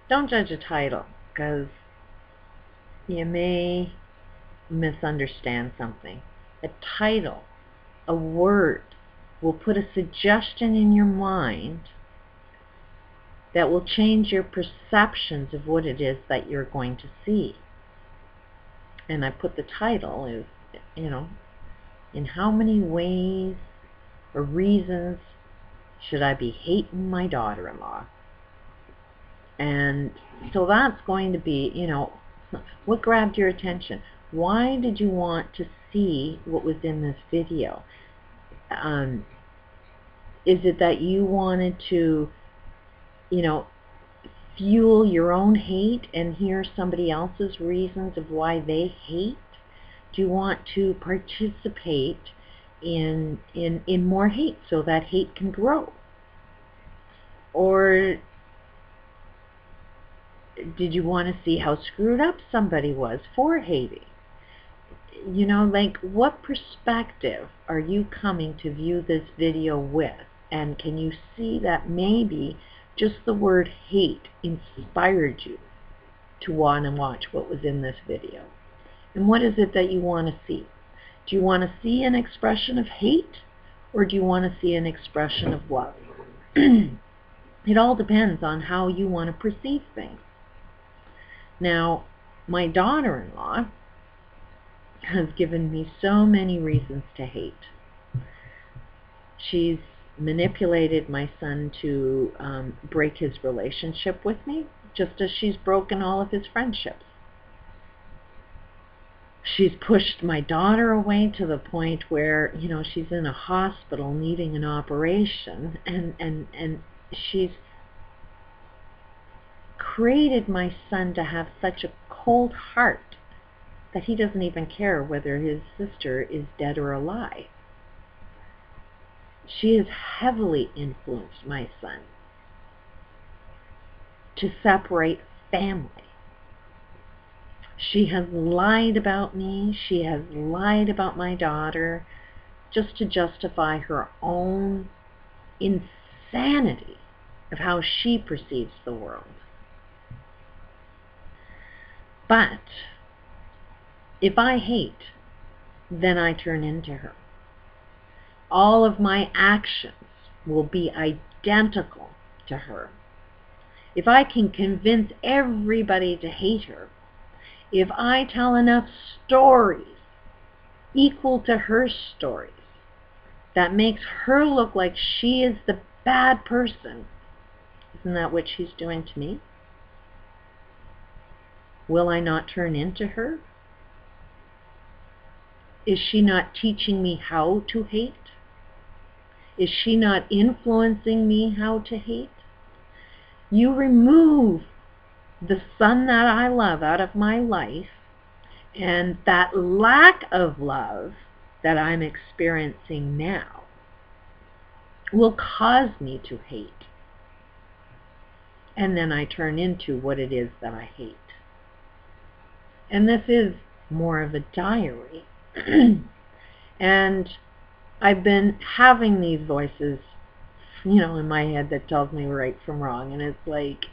don't judge a title, because you may misunderstand something. A title, a word, will put a suggestion in your mind that will change your perceptions of what it is that you're going to see. And I put the title as, in how many ways or reasons should I be hating my daughter-in-law? And so that's going to be, what grabbed your attention? Why did you want to see what was in this video? Is it that you wanted to, fuel your own hate and hear somebody else's reasons of why they hate? Do you want to participate in more hate so that hate can grow? Or did you want to see how screwed up somebody was for hating? What perspective are you coming to view this video with? And can you see that maybe just the word hate inspired you to want to watch what was in this video? And what is it that you want to see? Do you want to see an expression of hate, or do you want to see an expression of love? It all depends on how you want to perceive things. Now, my daughter-in-law has given me so many reasons to hate. She's manipulated my son to break his relationship with me, just as she's broken all of his friendships. She's pushed my daughter away to the point where, she's in a hospital needing an operation, and she's created my son to have such a cold heart that he doesn't even care whether his sister is dead or alive. She has heavily influenced my son to separate family. She has lied about me. She has lied about my daughter just to justify her own insanity of how she perceives the world. But if I hate, then I turn into her. All of my actions will be identical to her. If I can convince everybody to hate her, if I tell enough stories equal to her stories that makes her look like she is the bad person, isn't that what she's doing to me? Will I not turn into her? Is she not teaching me how to hate? Is she not influencing me how to hate? You remove the son that I love out of my life, and that lack of love that I'm experiencing now will cause me to hate. And then I turn into what it is that I hate. And this is more of a diary. And I've been having these voices, in my head that tells me right from wrong. And it's like,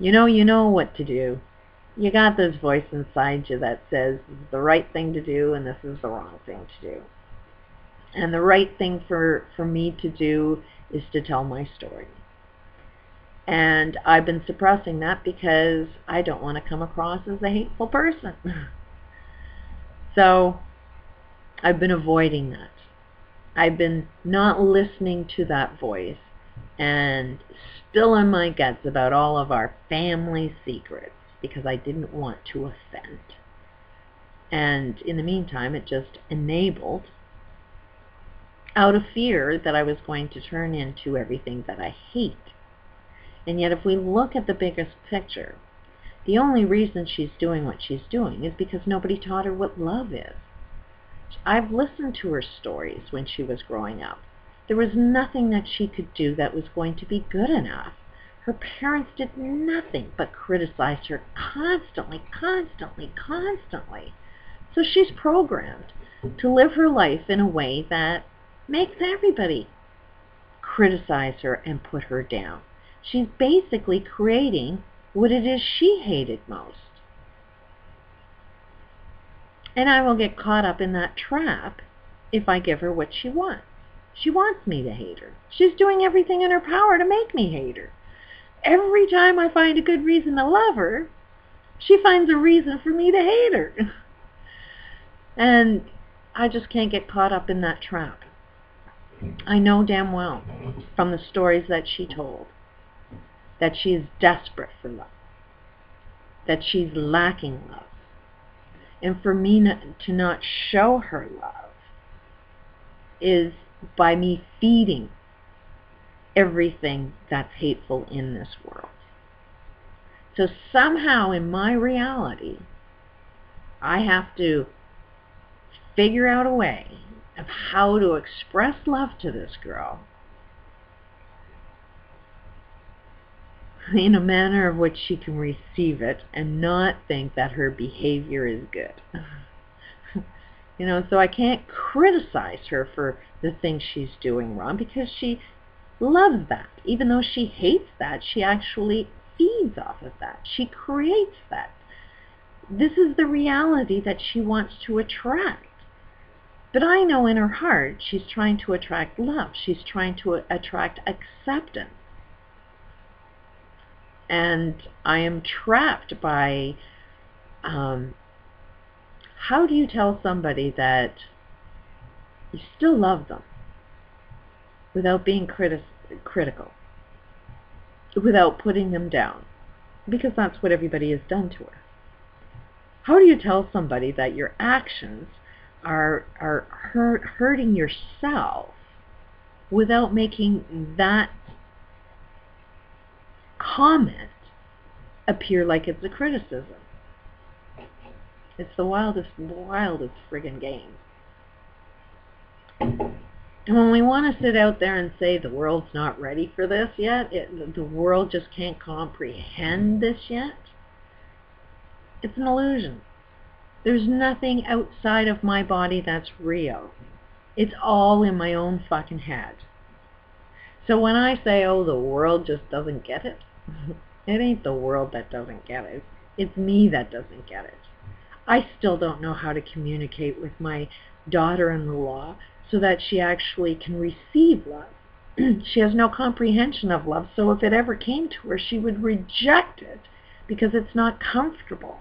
you know what to do. You got this voice inside you that says this is the right thing to do and this is the wrong thing to do. And the right thing for me to do is to tell my story. And I've been suppressing that because I don't want to come across as a hateful person. So I've been avoiding that. I've been not listening to that voice and spilling my guts about all of our family secrets because I didn't want to offend. And in the meantime, it just enabled, out of fear, that I was going to turn into everything that I hate. And yet if we look at the biggest picture, the only reason she's doing what she's doing is because nobody taught her what love is. I've listened to her stories when she was growing up. There was nothing that she could do that was going to be good enough. Her parents did nothing but criticize her constantly. So she's programmed to live her life in a way that makes everybody criticize her and put her down. She's basically creating what it is she hated most. And I will get caught up in that trap if I give her what she wants. She wants me to hate her. She's doing everything in her power to make me hate her. Every time I find a good reason to love her, she finds a reason for me to hate her. And I just can't get caught up in that trap. I know damn well from the stories that she told that she is desperate for love, that she's lacking love. And for me to not show her love is by me feeding everything that's hateful in this world. So somehow in my reality, I have to figure out a way of how to express love to this girl in a manner of which she can receive it and not think that her behavior is good. So I can't criticize her for the things she's doing wrong, because she loves that. Even though she hates that, she actually feeds off of that. She creates that. This is the reality that she wants to attract. But I know in her heart she's trying to attract love. She's trying to attract acceptance. And I am trapped by, how do you tell somebody that you still love them without being critical, without putting them down? Because that's what everybody has done to her. How do you tell somebody that your actions are hurting yourself without making that comment appear like it's a criticism? It's the wildest friggin' game. And when we want to sit out there and say the world's not ready for this yet, the world just can't comprehend this yet, it's an illusion. There's nothing outside of my body that's real. It's all in my own fucking head. So when I say, oh, the world just doesn't get it, it ain't the world that doesn't get it. It's me that doesn't get it. I still don't know how to communicate with my daughter-in-law so that she actually can receive love. She has no comprehension of love, so if it ever came to her, she would reject it because it's not comfortable.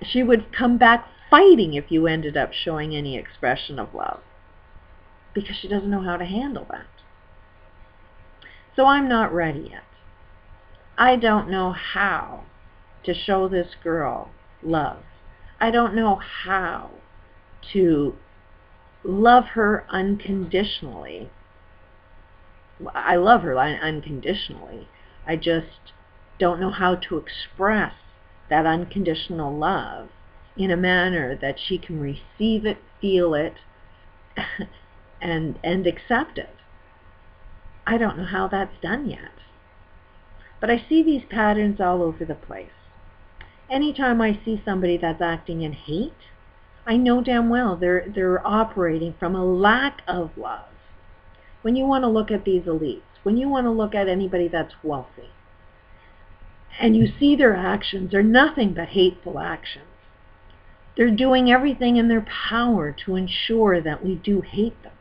She would come back fighting if you ended up showing any expression of love, because she doesn't know how to handle that. So I'm not ready yet. I don't know how to show this girl love. I don't know how to love her unconditionally. I love her unconditionally. I just don't know how to express that unconditional love in a manner that she can receive it, feel it, and accept it. I don't know how that's done yet. But I see these patterns all over the place. Anytime I see somebody that's acting in hate, I know damn well they're operating from a lack of love. When you want to look at these elites, when you want to look at anybody that's wealthy, and you see their actions, they're nothing but hateful actions. They're doing everything in their power to ensure that we do hate them.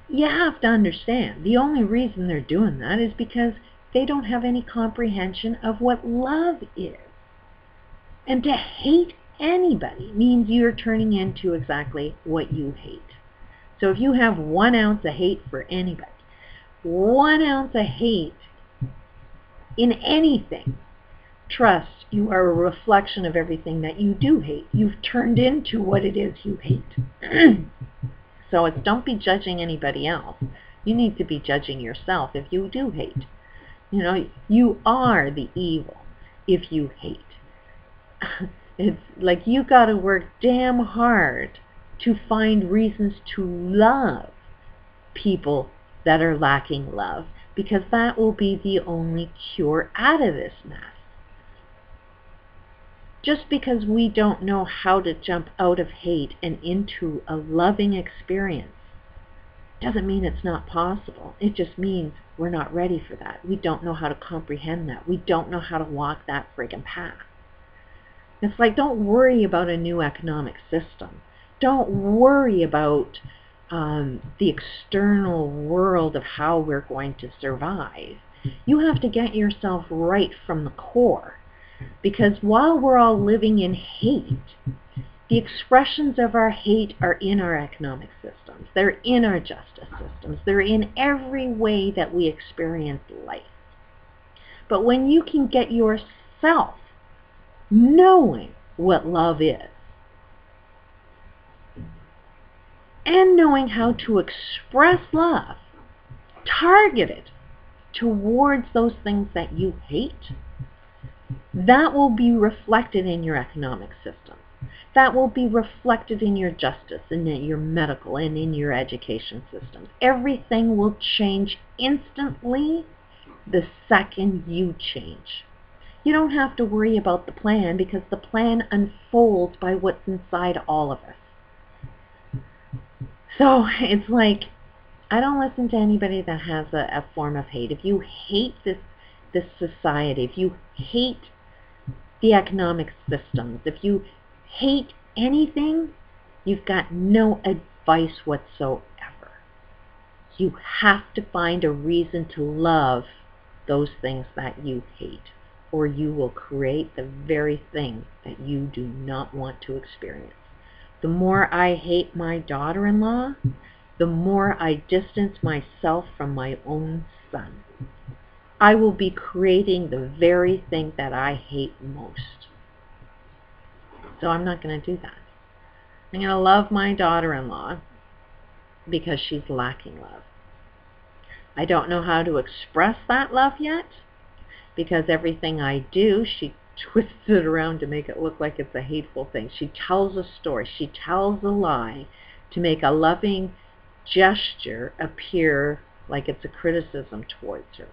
You have to understand, the only reason they're doing that is because they don't have any comprehension of what love is. And to hate anybody means you're turning into exactly what you hate. So if you have 1 ounce of hate for anybody, 1 ounce of hate in anything, trust, you are a reflection of everything that you do hate. You've turned into what it is you hate. So don't be judging anybody else. You need to be judging yourself if you do hate. You are the evil if you hate. It's like you got to work damn hard to find reasons to love people that are lacking love, because that will be the only cure out of this mess. Just because we don't know how to jump out of hate and into a loving experience Doesn't mean it's not possible. It just means we're not ready for that. We don't know how to comprehend that. We don't know how to walk that friggin' path. It's like, don't worry about a new economic system. Don't worry about the external world of how we're going to survive. You have to get yourself right from the core. Because while we're all living in hate, the expressions of our hate are in our economic systems. They're in our justice systems. They're in every way that we experience life. But when you can get yourself knowing what love is, and knowing how to express love, targeted towards those things that you hate, that will be reflected in your economic system. That will be reflected in your justice, and in your medical, and in your education systems. Everything will change instantly the second you change. You don't have to worry about the plan, because the plan unfolds by what's inside all of us. So it's like, I don't listen to anybody that has a form of hate. If you hate this society, if you hate the economic systems, if you hate anything, you've got no advice whatsoever. You have to find a reason to love those things that you hate, or you will create the very thing that you do not want to experience. The more I hate my daughter-in-law, the more I distance myself from my own son. I will be creating the very thing that I hate most. So I'm not going to do that. I'm going to love my daughter-in-law because she's lacking love. I don't know how to express that love yet, because everything I do, she twists it around to make it look like it's a hateful thing. She tells a story. She tells a lie to make a loving gesture appear like it's a criticism towards her.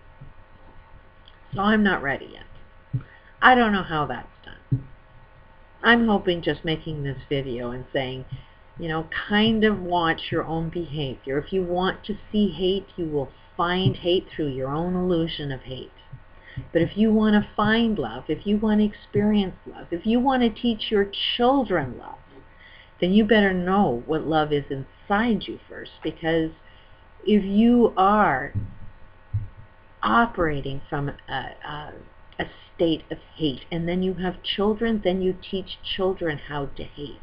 So I'm not ready yet. I don't know how that's done. I'm hoping just making this video and saying, kind of watch your own behavior. If you want to see hate, you will find hate through your own illusion of hate. But if you want to find love, if you want to experience love, if you want to teach your children love, then you better know what love is inside you first. Because if you are operating from a state of hate, and then you have children, then you teach children how to hate.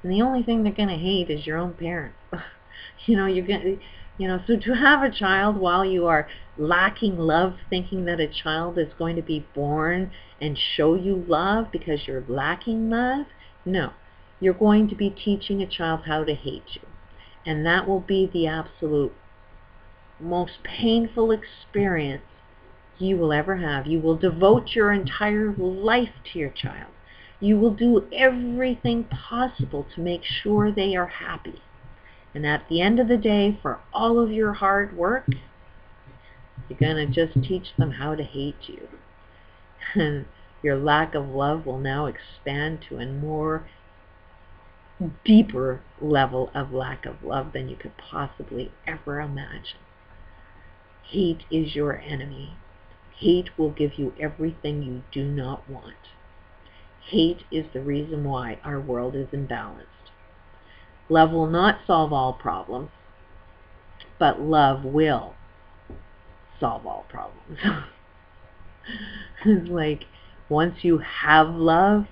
And the only thing they're going to hate is your own parents. So to have a child while you are lacking love, thinking that a child is going to be born and show you love because you're lacking love, no. You're going to be teaching a child how to hate you. And that will be the absolute most painful experience you will ever have. You will devote your entire life to your child. You will do everything possible to make sure they are happy. And at the end of the day, for all of your hard work, you're going to just teach them how to hate you. And your lack of love will now expand to a more deeper level of lack of love than you could possibly ever imagine. Hate is your enemy. Hate will give you everything you do not want. Hate is the reason why our world is imbalanced. Love will not solve all problems, but love will solve all problems. It's like, once you have love,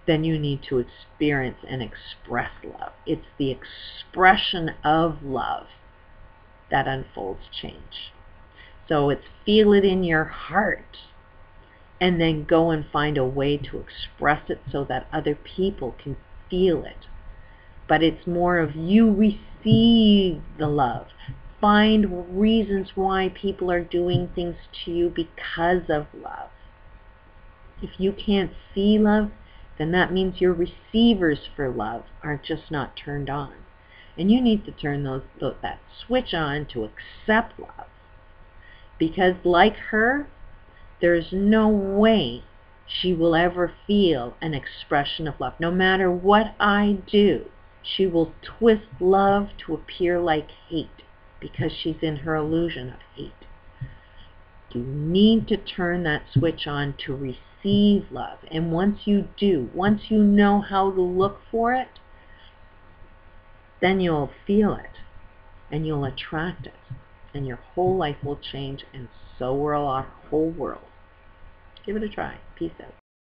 then you need to experience and express love. It's the expression of love that unfolds change. So it's feel it in your heart, and then go and find a way to express it so that other people can feel it. But it's more of you receive the love. Find reasons why people are doing things to you because of love. If you can't see love, then that means your receivers for love are just not turned on. And you need to turn that switch on to accept love. Because like her, there's no way she will ever feel an expression of love. No matter what I do, She will twist love to appear like hate because she's in her illusion of hate. You need to turn that switch on to receive love. And once you do, once you know how to look for it, then you'll feel it and you'll attract it. And your whole life will change, and so will our whole world. Give it a try. Peace out.